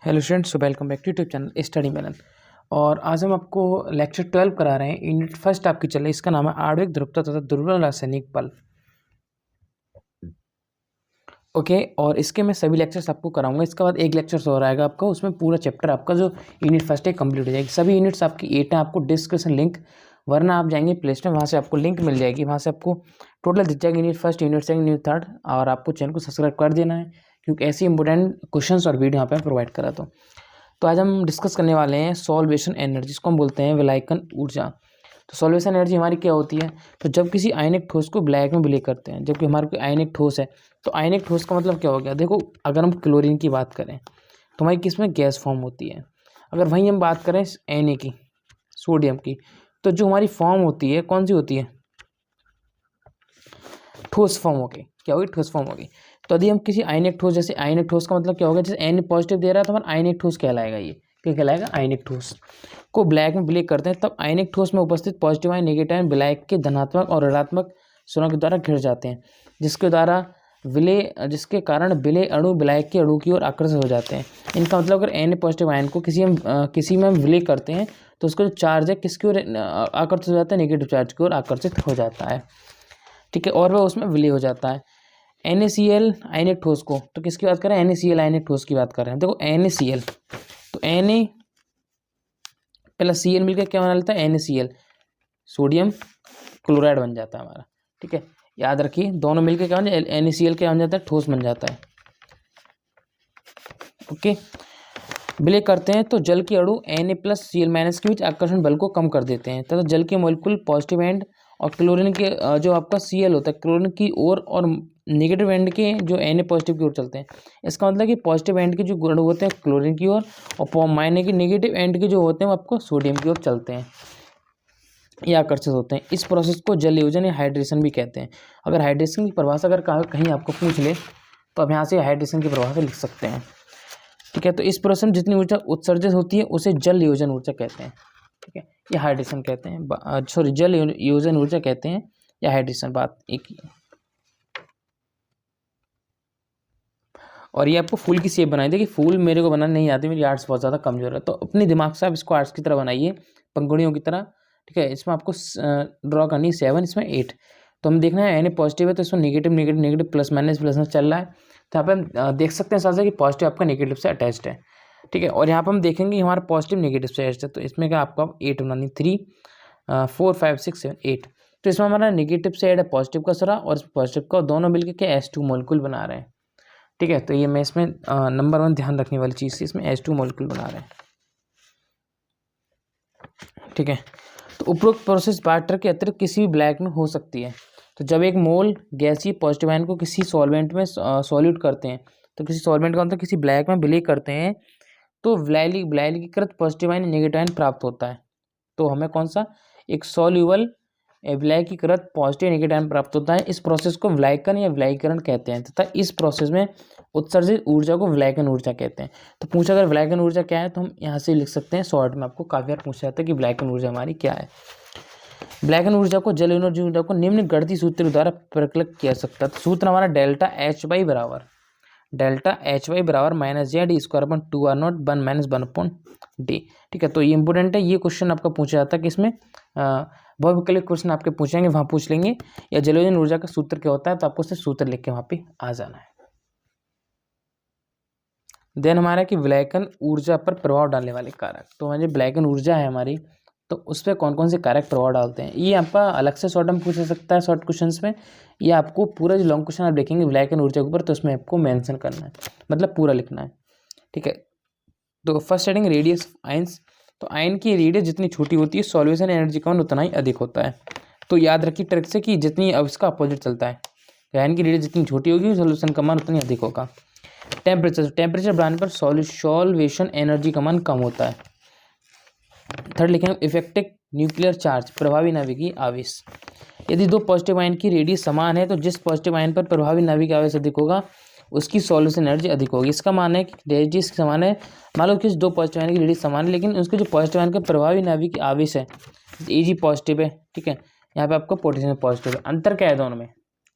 Hello students, welcome back to YouTube channel study Mannan. और आज हम आपको लेक्चर 12 करा रहे हैं। यूनिट फर्स्ट आपकी चल रही है, इसका नाम है आणविक ध्रुवता तथा दुर्बल रासायनिक बल। ओके, और इसके मैं सभी लेक्चर्स आपको कराऊंगा। इसके बाद एक लेक्चर और आएगा आपका, उसमें पूरा चैप्टर आपका जो यूनिट फर्स्ट है कंप्लीट हो जाएगी। सभी यूनिट्स आपकी 8 हैं। आपको डिस्क्रिप्शन लिंक, वरना आप जाएंगे प्ले स्टोर, वहाँ से आपको लिंक मिल जाएगी, वहाँ से आपको टोटल दिख जाएगी unit first, unit second, unit third. और आपको चैनल को सब्सक्राइब कर देना है, क्योंकि ऐसी इंपॉर्टेंट क्वेश्चंस और वीडियो यहाँ पे प्रोवाइड कराता हूँ। तो आज हम डिस्कस करने वाले हैं सॉल्वेशन एनर्जी, जिसको हम बोलते हैं विलायकन ऊर्जा। तो सॉल्वेशन एनर्जी हमारी क्या होती है? तो जब किसी आयनिक ठोस को ब्लैक में विलय करते हैं, जबकि हमारे कोई आयनिक ठोस है, तो आयनिक ठोस का मतलब क्या हो गया? देखो, अगर हम क्लोरीन की बात करें तो हमारी किस में गैस फॉर्म होती है। अगर वहीं हम बात करें Na की, सोडियम की, तो जो हमारी फॉर्म होती है कौन सी होती है? ठोस फॉर्म होगी। क्या होगी? ठोस फॉर्म होगी। तो यदि हम किसी आयनिक ठोस, जैसे आयनिक ठोस का मतलब क्या होगा? जैसे Na पॉजिटिव दे रहा है तो हमारा आयनिक ठोस कहलाएगा। ये क्या कहलाएगा? आयनिक ठोस को ब्लैक में विलय करते हैं, तब आयनिक ठोस में उपस्थित positive ion, negative ion black के धनात्मक और ऋणात्मक सुरों के द्वारा घिर जाते हैं, जिसके कारण विलय अणु ब्लैक के अणु की ओर आकर्षित हो जाते हैं। इनका मतलब, अगर Na पॉजिटिव आयन को किसी में हम विलय करते हैं तो उसका जो चार्ज है किसकी ओर आकर्षित हो जाता है? नेगेटिव चार्ज की ओर आकर्षित हो जाता है। ठीक है, और वह उसमें विलय हो जाता है। NaCl आयनिक ठोस को, तो किसकी बात कर रहे हैं? NaCl आयनिक ठोस की बात कर रहे हैं। देखो NaCl, तो Na प्लस Cl मिलकर क्या बना लेता है? NaCl, सोडियम क्लोराइड बन जाता है हमारा। ठीक है, याद रखिए, दोनों मिलकर क्या बन जाता है? NaCl क्या बन जाता है? ठोस बन जाता है। ओके, विलय करते हैं तो जल के अणु Na प्लस Cl माइनस के बीच आकर्षण बल को कम कर देते हैं, तथा जल के मॉलिक्यूल पॉजिटिव एंड और क्लोरीन के जो आपका Cl होता है क्लोरीन की ओर, और नेगेटिव एंड के जो Na पॉजिटिव की ओर चलते हैं। इसका मतलब कि पॉजिटिव एंड के जो गुण होते हैं क्लोरीन की ओर, और माइनस के नेगेटिव एंड के जो होते हैं वो आपको सोडियम की ओर चलते हैं, ये आकर्षित होते हैं। इस प्रोसेस को जल योजन या हाइड्रेशन भी कहते हैं। अगर हाइड्रेशन की परिभाषा अगर कहीं आपको पूछ ले तो आप यहाँ से हाइड्रेशन की परिभाषा लिख सकते हैं। ठीक है, तो इस प्रोसेस में जितनी ऊर्जा उत्सर्जित होती है उसे जल योजन ऊर्जा कहते हैं। ठीक है, ये हाइड्रेशन कहते हैं, सॉरी, जल योजन ऊर्जा कहते हैं या हाइड्रेशन, बात एक ही है। और ये आपको फूल की शेप बनाई। देखिए, फूल मेरे को बनाने नहीं आती, मेरी आर्ट्स बहुत ज़्यादा कमजोर है, तो अपने दिमाग से आप इसको आर्ट्स की तरह बनाइए, पंखुड़ियों की तरह। ठीक है, इसमें आपको ड्रॉ करनी 7, इसमें 8। तो हम देखना है Na पॉजिटिव है तो इसमें negative negative negative plus minus चल रहा है। तो यहाँ पे हम देख सकते हैं साथ साथ कि पॉजिटिव आपका नेगेटिव से अटैच्ड है। ठीक है, और यहाँ पर हम देखेंगे हमारा पॉजिटिव नेगेटिव से अटैच्ड है, तो इसमें क्या आपका 8 बनानी, 3 4 5 6 7 8। तो इसमें हमारा नेगेटिव से ऐड है पॉजिटिव का सरा, और इस पॉजिटिव का दोनों मिलकर क्या H2 मॉलिक्यूल बना रहे हैं। ठीक है, तो ये मैं इसमें नंबर 1 ध्यान रखने वाली चीज़ थी, इसमें H2 मॉलिक्यूल बना रहे हैं। ठीक है, तो उपरोक्त प्रोसेस वाटर के अतिरिक्त किसी भी ब्लैक में हो सकती है। तो जब एक मोल गैसीय पॉजिटिव आयन को किसी सॉल्वेंट में सॉल्यूट करते हैं, तो किसी सॉल्वेंट का मतलब किसी ब्लैक में विलय करते हैं, तो विलयनीकृत पॉजिटिव आयन नेगेटिव आयन प्राप्त होता है। तो हमें कौन सा? एक सॉल्यूबल विलयनीकृत पॉजिटिव नेगेटिव आयन प्राप्त होता है। इस प्रोसेस को विलायकन या विलयीकरण कहते हैं, तथा इस प्रोसेस में उत्सर्जित ऊर्जा को विलायकन ऊर्जा कहते हैं। तो पूछा अगर विलायकन ऊर्जा क्या है, तो हम यहाँ से लिख सकते हैं शॉर्ट में। आपको काफी बार पूछा जाता है कि विलायकन ऊर्जा हमारी क्या है। विलायकन ऊर्जा को, जल एनर्जी ऊर्जा को निम्न गणितीय सूत्र द्वारा प्रकलित किया सकता है। तो सूत्र हमारा डेल्टा एच वाई बराबर -Z²/2R0 1 - 1/d। ठीक है, तो ये इंपॉर्टेंट है। ये क्वेश्चन आपका पूछा जाता है कि इसमें बहुविकल्पिक क्वेश्चन आपके पूछेंगे, वहाँ पूछ लेंगे, या जलयोजन ऊर्जा का सूत्र क्या होता है, तो आपको सिर्फ सूत्र लिख के वहाँ पे आ जाना है। देन हमारा कि विलायकन ऊर्जा पर प्रभाव डालने वाले कारक। तो हमारी विलायकन ऊर्जा है हमारी, तो उस पर कौन कौन से कारक प्रभाव डालते हैं, ये आपका अलग से शॉर्ट में पूछा सकता है शॉर्ट क्वेश्चंस में। ये आपको पूरा जो लॉन्ग क्वेश्चन आप देखेंगे विलायकन ऊर्जा के ऊपर, तो उसमें आपको मेंशन करना है, मतलब पूरा लिखना है। ठीक है, तो फर्स्ट हेडिंग रेडियस आयंस। तो आयन की रेडियस जितनी छोटी होती है, सॉल्यूशन एनर्जी का मान उतना ही अधिक होता है। तो याद रखिए ट्रिक से कि जितनी, अब इसका अपोजिट चलता है, आयन की रेडियस जितनी छोटी होगी सॉल्यूशन का मान उतनी अधिक होगा। टेम्परेचर बढ़ाने पर सॉल्वेशन एनर्जी का मान कम होता है। थर्ड लिखेंगे इफेक्टिव न्यूक्लियर चार्ज, प्रभावी नाभिकीय आवेश। यदि दो पॉजिटिव आयन की रेडियस समान है, तो जिस पॉजिटिव आयन पर प्रभावी नाभिकीय आवेश अधिक होगा उसकी सॉल्यूशन एनर्जी अधिक होगी। इसका मानना है कि रेडियस समान है, मान लो कि दो पॉजिटिव आयन की रेडियस समान है, लेकिन उसके जो पॉजिटिव आयन का प्रभावी नाभिकीय आवेश है Ag पॉजिटिव है। ठीक है, यहाँ पे आपका पोटेंशियल पॉजिटिव है। अंतर क्या है दोनों में?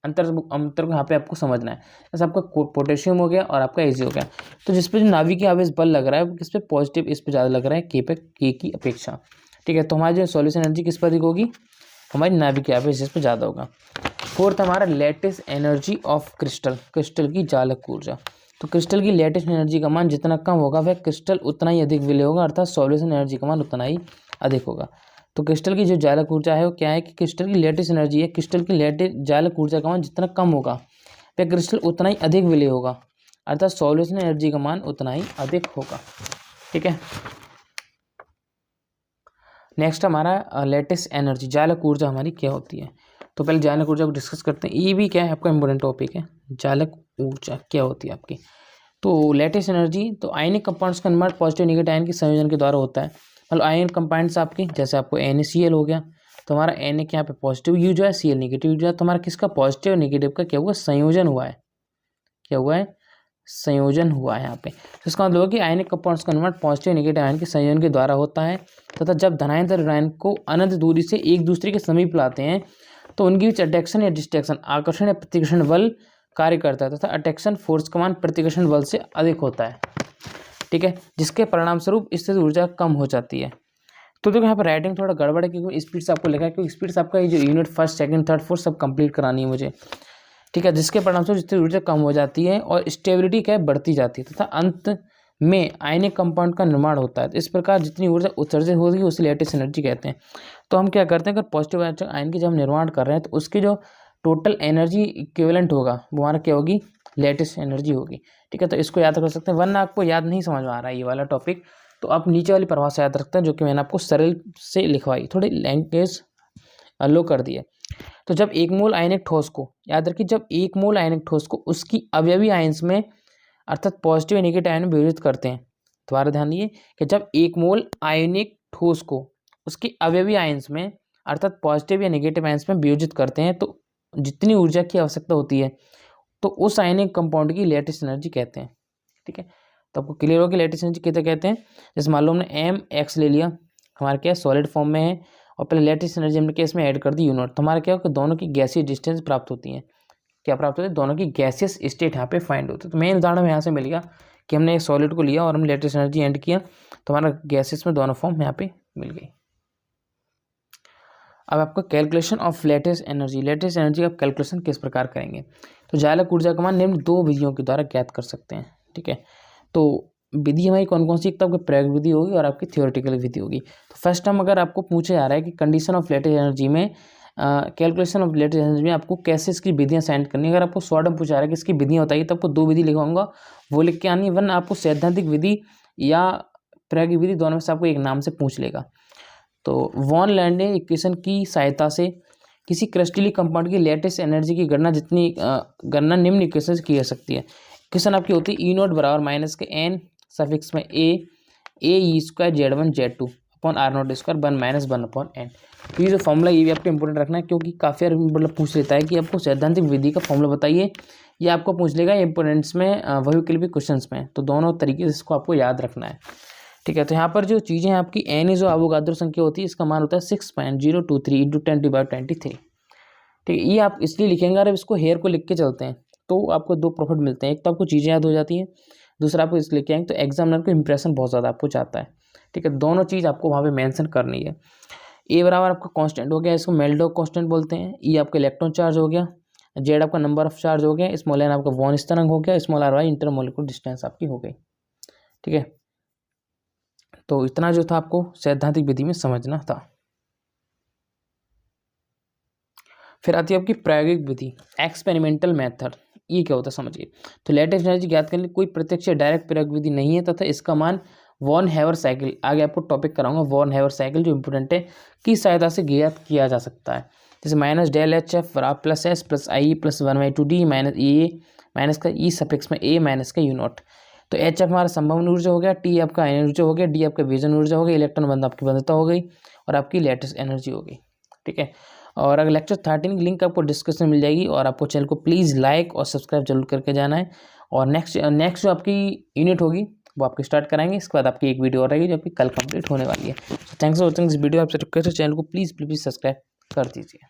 अंतर को यहाँ पे आपको समझना है। जैसे आपका पोटेशियम हो गया और आपका Ag हो गया, तो जिस पे जो नाभिकीय आवेश बल लग रहा है वो किस पे पॉजिटिव, इस पे ज़्यादा लग रहा है के की अपेक्षा। ठीक है, तो हमारी जो सॉल्यूशन एनर्जी किस पर अधिक होगी, हमारी नाभिकीय आवेश जिस पे ज़्यादा होगा। फोर्थ हमारा latest energy of crystal, crystal की जालक ऊर्जा। तो क्रिस्टल की लेटेस्ट एनर्जी का मान जितना कम होगा वह क्रिस्टल उतना ही अधिक विलय होगा, अर्थात सॉल्यूशन एनर्जी का मान उतना ही अधिक होगा। तो क्रिस्टल की जो जालक ऊर्जा है वो क्या है कि क्रिस्टल की लेटेस्ट एनर्जी है, क्रिस्टल की लेटेस्ट जालक ऊर्जा का मान जितना कम होगा वह क्रिस्टल उतना ही अधिक विलय होगा, अर्थात सॉल्यूशन एनर्जी का मान उतना ही अधिक होगा। ठीक है, नेक्स्ट हमारा लेटेस्ट एनर्जी, जालक ऊर्जा हमारी क्या होती है। तो पहले जालक ऊर्जा को डिस्कस करते हैं। ये भी क्या है आपका इंपॉर्टेंट टॉपिक है, जालक ऊर्जा क्या होती है आपकी। तो लेटेस्ट एनर्जी, तो आयनिक कंपाउंड्स का निर्माण पॉजिटिव नेगेटिव आयन के संयोजन के द्वारा होता है। मतलब आयन कंपाउंड्स आपके, जैसे आपको NaCl हो गया, तो हमारा Na के यहाँ पे पॉजिटिव यूज है, Cl नेगेटिव यूज है, तो हमारा किसका पॉजिटिव और नेगेटिव का क्या हुआ, संयोजन हुआ है। क्या हुआ है, संयोजन हुआ है यहाँ पे। तो इसका मतलब कि आयनिक कंपाउंड्स का निर्माण पॉजिटिव नेगेटिव आयन के संयोजन के द्वारा होता है, तथा जब धनायन तथा ऋणायन को अनंत दूरी से एक दूसरे के समीप लाते हैं तो उनके बीच अट्रैक्शन या डिस्ट्रैक्शन, आकर्षण या प्रतिकर्षण बल कार्य करता है, तथा अट्रैक्शन फोर्स का मान प्रतिकर्षण बल से अधिक होता है। ठीक है, जिसके परिणाम स्वरूप स्थित ऊर्जा कम हो जाती है। तो देखो यहाँ पर राइटिंग थोड़ा गड़बड़ है, क्योंकि स्पीड से आपको लिखा है, क्योंकि स्पीड से आपका ये जो unit first second third fourth सब कंप्लीट करानी है मुझे। ठीक है, जिसके परिणामस्वरूप स्थिर ऊर्जा कम हो जाती है और स्टेबिलिटी क्या है, बढ़ती जाती है, तथा अंत में आयनिक कंपाउंड का निर्माण होता है। इस प्रकार जितनी ऊर्जा उत्सर्जित होगी उसे लेटेस्ट एनर्जी कहते हैं। तो हम क्या करते हैं, अगर पॉजिटिव आयन की जब हम निर्माण कर रहे हैं तो उसकी जो टोटल एनर्जी इक्विवेलेंट होगा वो हमारा क्या होगी, लेटेस्ट एनर्जी होगी। ठीक है, तो इसको याद रख सकते हैं, वरना आपको याद नहीं समझ में आ रहा है ये वाला टॉपिक, तो आप नीचे वाली परिभाषा याद रखते हैं जो कि मैंने आपको सरल से लिखवाई, थोड़ी लैंग्वेज लो कर दी है। तो जब एक मोल आयनिक ठोस को, याद रखिए, जब एक मोल आयनिक ठोस को उसकी अवयवी आयंस में अर्थात पॉजिटिव नेगेटिव आयन में विभाजित करते हैं, दोबारा ध्यान दिए कि जब एक मोल आयनिक ठोस को उसकी अवयवी आयंस में अर्थात पॉजिटिव या नेगेटिव आयंस में वियोजित करते हैं तो जितनी ऊर्जा की आवश्यकता होती है तो उस आयनिक कंपाउंड की लेटेस्ट एनर्जी कहते हैं। ठीक है, तो आपको क्लियर हो कि लेटेस्ट एनर्जी कितने कहते हैं। जैसे मान लो हमने mx ले लिया, हमारा क्या सॉलिड फॉर्म में है, और पहले लेटेस्ट एनर्जी हमने केस में ऐड कर दी यूनिट, तो हमारा क्या होगा, दोनों की गैसीय डिस्टेंस प्राप्त होती है। क्या प्राप्त होती है, दोनों की गैसियस स्टेट यहाँ पे फाइंड होती है। तो मेन उदाहरण यहाँ से मिल गया कि हमने एक सॉलिड को लिया और हमने लेटेस्ट एनर्जी एंड किया, तो हमारा गैसेस में दोनों फॉर्म यहाँ पे मिल गई। अब आपका कैलकुलेशन ऑफ लेटेस्ट एनर्जी का कैलकुलेशन किस प्रकार करेंगे। तो जालक ऊर्जा का मान निम्न दो विधियों के द्वारा ज्ञात कर सकते हैं। ठीक है, तो विधि हमारी कौन कौन सी, एक तो आपकी प्रयोग विधि होगी और आपकी थियोरेटिकल विधि होगी। तो फर्स्ट टाइम अगर आपको पूछा जा रहा है कि कंडीशन ऑफ लेटेस्ट एनर्जी में कैलकुलेशन ऑफ लेटेस्ट एनर्जी में आपको कैसे इसकी विधियां सेंड करनी है, अगर आपको शॉर्ट में पूछा जा रहा है कि इसकी विधियां बताइए तो आपको दो विधि लिखवाऊंगा, वो लिख के आनी है, वरना आपको सैद्धांतिक विधि या प्रायोगिक विधि दोनों में से आपको एक नाम से पूछ लेगा। तो वॉन लैंडे इक्वेशन की सहायता से किसी क्रिस्टलीय कंपाउंड की लेटेस्ट एनर्जी की गणना निम्न इक्वेशन से की जा सकती है। इक्वेशन आपकी होती है E0 बराबर माइनस के n सफिक्स में A square Z1 Z2 upon R0 square 1 minus 1 upon n। तो ये जो फॉर्मूला ये भी आपको इंपॉर्टेंट रखना है, क्योंकि काफ़ी मतलब पूछ लेता है कि आपको सैद्धांतिक विधि का फॉर्मूला बताइए, या आपको पूछ लेगा इंपोर्टेंट्स में वही क्वेश्चन में, तो दोनों तरीके से इसको आपको याद रखना है। ठीक है, तो यहाँ पर जो चीज़ें हैं आपकी n जो अवोगाद्रो संख्या होती है इसका मान होता है 6.023 × 10⁻23। ठीक है, ये आप इसलिए लिखेंगे, अगर इसको हेयर को लिख के चलते हैं तो आपको दो प्रॉफिट मिलते हैं, एक तो आपको चीज़ें याद हो जाती हैं, दूसरा आपको इसलिए लिख के आएंगे तो एग्जामिनर को इंप्रेशन बहुत ज़्यादा आपको चाहता है। ठीक है, दोनों चीज़ आपको वहाँ पे मेंशन करनी है। ए बराबर आपका कांस्टेंट हो गया, इसको मेल्डो कांस्टेंट बोलते हैं। ई आपका इलेक्ट्रॉन चार्ज हो गया, जेड आपका नंबर ऑफ चार्ज हो गया, स्मॉल एन आपका वॉन स्थिरांक हो गया, small R Y intermolecular distance आपकी हो गई। ठीक है, तो इतना जो था आपको सैद्धांतिक विधि में समझना था। फिर आती है आपकी प्रायोगिक विधि, एक्सपेरिमेंटल मेथड। ये क्या होता है समझिए। तो लेटेस्ट एनर्जी ज्ञात करने कोई प्रत्यक्ष डायरेक्ट प्रायोगिक विधि नहीं है, तथा इसका मान वॉन हेवर साइकिल, आगे आपको टॉपिक कराऊंगा, वॉन हेवर साइकिल जो इंपोर्टेंट है, की सहायता से ज्ञात किया जा सकता है। जैसे माइनस डेल एच एफ बराबर प्लस एस प्लस आई प्लस 1/2d माइनस ए माइनस का ई सफिक्स में ए माइनस का U0। तो एच एफ हमारा संभवन ऊर्जा हो गया, टी आपका आयन ऊर्जा हो गया, डी आपका विजन ऊर्जा हो गई, इलेक्ट्रॉन बंध आपकी बंधता हो गई, और आपकी लेटेस्ट एनर्जी हो गई। ठीक है, और अगर लेक्चर 13 की लिंक आपको डिस्क्रिप्शन में मिल जाएगी, और आपको चैनल को प्लीज़ लाइक और सब्सक्राइब जरूर करके जाना है। और नेक्स्ट जो आपकी यूनिट होगी वो आपकी स्टार्ट कराएंगे, इसके बाद आपकी एक वीडियो और रहेगी जो आपकी कल कंप्लीट होने वाली है। Thanks for watching this video. आपसे रिक्वेस्ट है चैनल को प्लीज़ सब्सक्राइब कर दीजिए।